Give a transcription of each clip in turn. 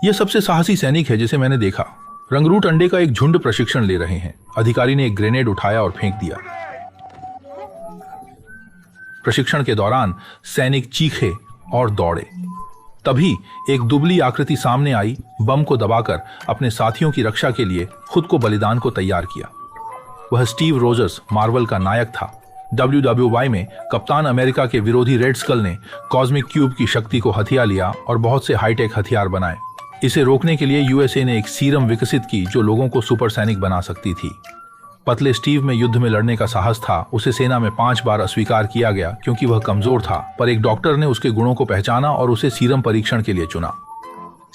यह सबसे साहसी सैनिक है जिसे मैंने देखा। रंगरूट अंडे का एक झुंड प्रशिक्षण ले रहे हैं। अधिकारी ने एक ग्रेनेड उठाया और फेंक दिया। प्रशिक्षण के दौरान सैनिक चीखे और दौड़े। तभी एक दुबली आकृति सामने आई, बम को दबाकर अपने साथियों की रक्षा के लिए खुद को बलिदान को तैयार किया। वह स्टीव रोजर्स मार्वल का नायक था। WWY में कप्तान अमेरिका के विरोधी रेड स्कल ने कॉस्मिक क्यूब की शक्ति को हथिया लिया और बहुत से हाईटेक हथियार बनाए। इसे रोकने के लिए USA ने एक सीरम विकसित की जो लोगों को सुपर सैनिक बना सकती थी। पतले स्टीव में युद्ध में लड़ने का साहस था। उसे सेना में 5 बार अस्वीकार किया गया क्योंकि वह कमजोर था, पर एक डॉक्टर ने उसके गुणों को पहचाना और उसे सीरम परीक्षण के लिए चुना।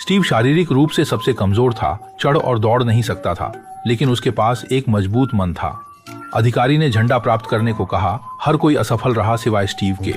स्टीव शारीरिक रूप से सबसे कमजोर था, चढ़ और दौड़ नहीं सकता था, लेकिन उसके पास एक मजबूत मन था। अधिकारी ने झंडा प्राप्त करने को कहा। हर कोई असफल रहा सिवाय स्टीव के।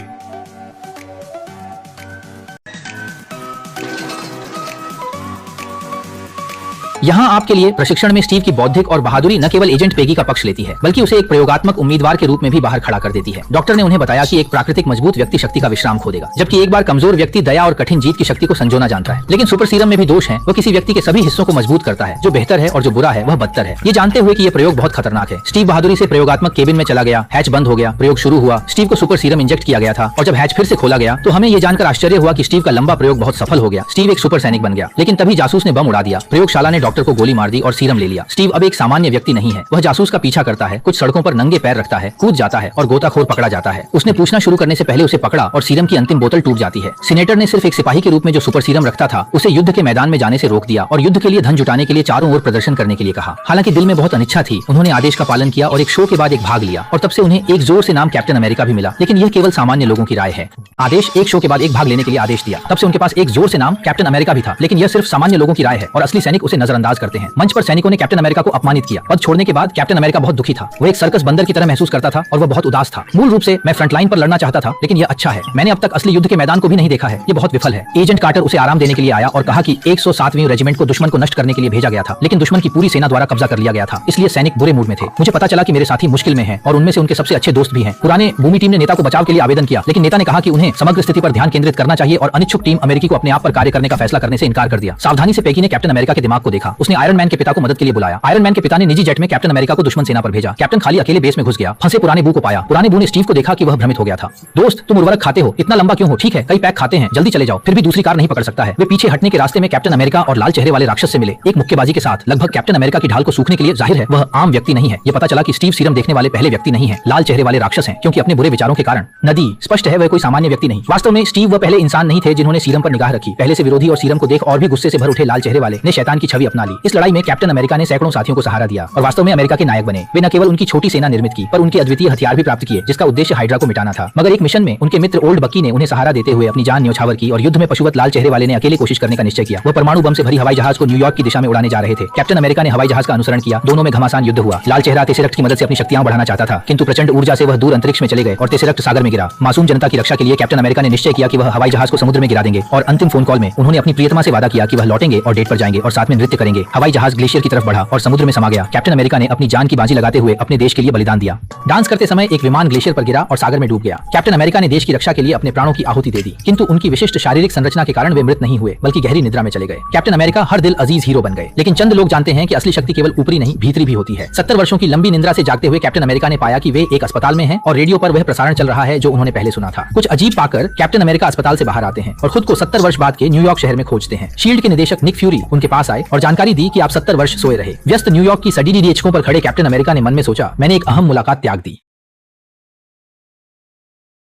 यहाँ आपके लिए प्रशिक्षण में स्टीव की बौद्धिक और बहादुरी न केवल एजेंट पेगी का पक्ष लेती है, बल्कि उसे एक प्रयोगात्मक उम्मीदवार के रूप में भी बाहर खड़ा कर देती है। डॉक्टर ने उन्हें बताया कि एक प्राकृतिक मजबूत व्यक्ति शक्ति का विश्राम खो देगा, जबकि एक बार कमजोर व्यक्ति दया और कठिन जीत की शक्ति को संजोना जानता है। लेकिन सुपर सीरम में भी दोष है। वह किसी व्यक्ति के सभी हिस्सों को मजबूत करता है। जो बेहतर है और जो बुरा है वह बदतर है। ये जानते हुए कि यह प्रयोग बहुत खतरनाक है, स्टीव बहादुरी से प्रयोगात्मक केबिन में चला गया। हैच बंद हो गया, प्रयोग शुरू हुआ। स्टीव को सुपर सीरम इंजेक्ट किया गया था और जब हैच फिर से खोला गया तो हमें यह जानकर आश्चर्य हुआ कि स्टीव का लंबा प्रयोग बहुत सफल हो गया। स्टीव एक सुपर सैनिक बन गया। लेकिन तभी जासूस ने बम उड़ा दिया। प्रयोगशाला ने डॉक्टर को गोली मार दी और सीरम ले लिया। स्टीव अब एक सामान्य व्यक्ति नहीं है। वह जासूस का पीछा करता है, कुछ सड़कों पर नंगे पैर रखता है, कूद जाता है और गोताखोर पकड़ा जाता है। उसने पूछना शुरू करने से पहले उसे पकड़ा और सीरम की अंतिम बोतल टूट जाती है। सीनेटर ने सिर्फ एक सिपाही के रूप में जो सुपर सीरम रखता था उसे युद्ध के मैदान में जाने से रोक दिया और युद्ध के लिए धन जुटाने के लिए चारों ओर प्रदर्शन करने के लिए कहा। हालांकि दिल में बहुत अनिच्छा थी। उन्होंने आदेश का पालन किया और एक शो के बाद एक भाग लिया और तब से उन्हें एक जोर से नाम कैप्टन अमेरिका भी मिला। लेकिन यह केवल सामान्य लोगों की राय है। आदेश एक शो के बाद एक भाग लेने के लिए आदेश दिया, तब से उनके पास एक जोर से नाम कैप्टन अमेरिका भी था। लेकिन यह सिर्फ सामान्य लोगों की राय है और असली सैनिक उसे नजरअंदाज करते हैं। मंच पर सैनिकों ने कैप्टन अमेरिका को अपमानित किया। पद छोड़ने के बाद कैप्टन अमेरिका बहुत दुखी था। वह एक सर्कस बंदर की तरह महसूस करता था और वह बहुत उदास था। मूल रूप से मैं फ्रंटलाइन पर लड़ना चाहता था, लेकिन यह अच्छा है। मैंने अब तक असली युद्ध के मैदान को भी नहीं देखा है। यह बहुत विफल है। एजेंट कार्टर उसे आराम देने के लिए आया और कहा कि 107वीं रेजिमेंट को दुश्मन को नष्ट करने के लिए भेजा गया था, लेकिन दुश्मन की पूरी सेना द्वारा कब्जा कर लिया गया था। इसलिए सैनिक बुरे मूड में थे। मुझे पता चला कि मेरे साथी मुश्किल में हैं और उनमें से उनके सबसे अच्छे दोस्त भी हैं। पुराने भूमि टीम ने नेता को बचाव के लिए आवेदन किया, लेकिन नेता ने कहा कि उन्हें समग्र स्थिति पर ध्यान केंद्रित करना चाहिए और अनिच्छुक टीम अमेरिकी को अपने आप पर कार्य करने का फैसला करने से इनकार कर दिया। सावधानी से पेगी ने कैप्टन अमेरिका के दिमाग को देखा। उसने आयरन मैन के पिता को मदद के लिए बुलाया। आयरन मैन के पिता ने निजी जेट में कैप्टन अमेरिका को दुश्मन सेना पर भेजा। कैप्टन खाली अकेले बेस में घुस गया। फंसे पुराने बू को पाया। पुराने बू ने स्टीव को देखा कि वह भ्रमित हो गया था। दोस्त, तुम उर्वरक खाते हो, इतना लंबा क्यों हो? ठीक है, कई पैक खाते हैं, जल्दी चले जाओ। फिर भी दूसरी कार नहीं पकड़ सकता है। वे पीछे हटने के रास्ते में कैप्टन अमेरिका और लाल चेहरे वाले राक्षस से मिले, एक मुक्केबाजी के साथ। लगभग कैप्टन अमेरिका की ढाल को सूखने के लिए। जाहिर है वह आम व्यक्ति नहीं है। यह पता चला कि स्टीव सीरम देखने वाले पहले व्यक्ति नहीं है। लाल चेहरे वाले राक्षस हैं, क्योंकि अपने बुरे विचारों के कारण। नदी स्पष्ट है, वह कोई सामान्य व्यक्ति नहीं। वास्तव में स्टीव वह पहले इंसान नहीं थे जिन्होंने सीरम पर निगाह रखी। पहले से विरोधी और सीरम को देख और भी गुस्से से भर उठे लाल चेहरे वाले ने शैतान की छवि अपना ली। इस लड़ाई में कैप्टन अमेरिका ने सैकड़ों साथियों को सहारा दिया और वास्तव में अमेरिका के नायक बने। वे न केवल उनकी छोटी सेना निर्मित की, पर उनके अद्वितीय हथियार भी प्राप्त किए, जिसका उद्देश्य हाइड्रा को मिटाना था। मगर एक मिशन में उनके मित्र ओल्ड बकी ने उन्हें सहारा देते हुए अपनी जान न्यौछावर की और युद्ध में पशुवत लाल चेहरे वाले ने अकेले कोशिश करने का निश्चय किया। वह परमाणु बम से भरी हवाई जहाज को न्यूयॉर्क की दिशा में उड़ाने जा रहे थे। कैप्टन अमेरिका ने हवाई जहाज का अनुसरण किया। दोनों में घमासान युद्ध हुआ। लाल चेहरा तेसेरक्ट की मदद से अपनी शक्तियां बढ़ाना चाहता था, किंतु प्रचंड ऊर्जा से वह दूर अंतरिक्ष में चले गए और तेसेरक्ट सागर में गिरा। मासूम जनता की रक्षा के लिए कैप्टन अमेरिका ने निश्चय किया कि वह हवाई जहाज को समुद्र में गिरा देंगे और अंतिम फोन कॉल में उन्होंने अपनी प्रियतमा से वादा किया कि वह लौटेंगे और डेट पर जाएंगे और साथ में नृत्य करेंगे। हवाई जहाज ग्लेशियर की तरफ बढ़ा और समुद्र में समा गया। कैप्टन अमेरिका ने अपनी जान की बाजी लगाते हुए अपने देश के लिए बलिदान दिया। डांस करते समय एक विमान ग्लेशियर पर गिरा और सागर में डूब गया। कैप्टन अमेरिका ने देश की रक्षा के लिए अपने प्राणों की आहुति दे दी, किंतु उनकी विशिष्ट शारीरिक संरचना के कारण वे मृत नहीं हुए, बल्कि गहरी निद्रा में चले गए। कैप्टन अमेरिका हर दिल अजीज हीरो बन गए। लेकिन चंद लोग जानते हैं कि असली शक्ति केवल ऊपरी नहीं, भीतरी भी होती है। 70 वर्षों की लंबी निद्रा से जागते हुए कैप्टन अमेरिका ने पाया कि वे एक अस्पताल में हैं और रेडियो पर वह प्रसारण चल रहा है जो उन्होंने पहले सुना था। कुछ अजीब पाकर कैप्टन अमेरिका अस्पताल से बाहर आते हैं और खुद को 70 वर्ष बाद के न्यूयॉर्क शहर में खोजते हैं। शील्ड के निदेशक निक फ्यूरी उनके पास आए और जानकारी दी कि आप 70 वर्ष सोए रहे। व्यस्त न्यूयॉर्क की सडीडी रिएक्शकों पर खड़े कैप्टन अमेरिका ने मन में सोचा, मैंने एक अहम मुलाकात त्याग दी।